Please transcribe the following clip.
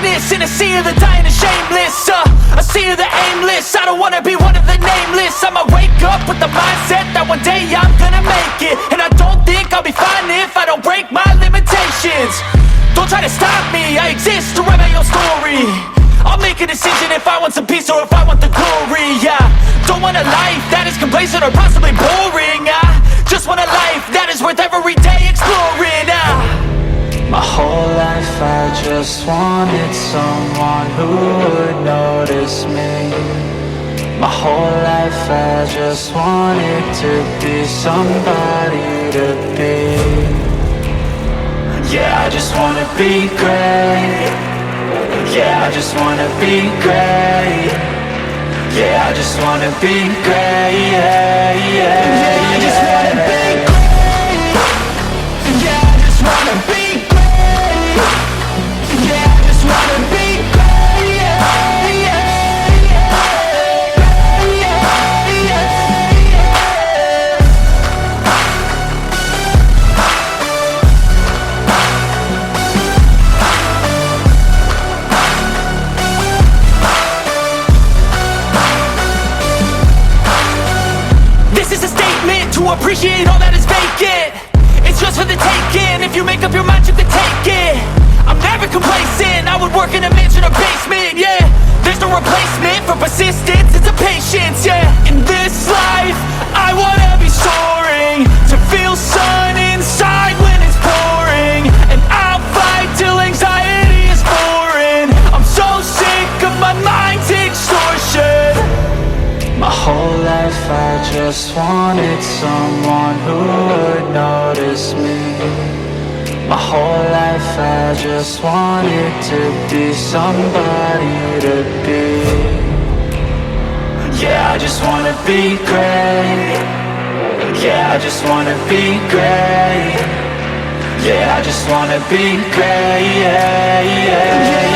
greatness in a sea of the dying and shameless, a sea of the aimless. I don't wanna be one of the nameless. I'ma wake up with the mindset that one day I'm gonna make it. And I don't think I'll be fine if I don't break my limitations. Don't try to stop me, I exist to write my own story. I'll make a decision if I want some peace or if I want the glory, yeah. Don't want a life that is complacent or possibly boring. I just want a life that is worth every day exploring. My whole life I just wanted someone who would notice me. My whole life I just wanted to be somebody to be. Yeah, I just wanna be great. Yeah, I just wanna be great. Yeah, I just wanna be great. Yeah, yeah, yeah, I just wanna be great. Yeah, I just wanna be great. Yeah, I just wanna be great. Yeah, yeah, yeah, yeah, yeah, yeah. This is a statement to appreciate all that is vacant. It's just for the taking. If you make up your mind, you can take it. I'm never complacent. I would work in a mansion or basement, yeah. There's no replacement for persistence, it's a patience, yeah. In this life, I wanna be soaring, to feel sun inside when it's pouring. And I'll fight till anxiety is foreign. I'm so sick of my mind's extortion. My whole life I just wanted someone who would notice me. My whole life I just wanted to be somebody to be. Yeah, I just wanna be great. Yeah, I just wanna be great. Yeah, I just wanna be great. Yeah, yeah, yeah.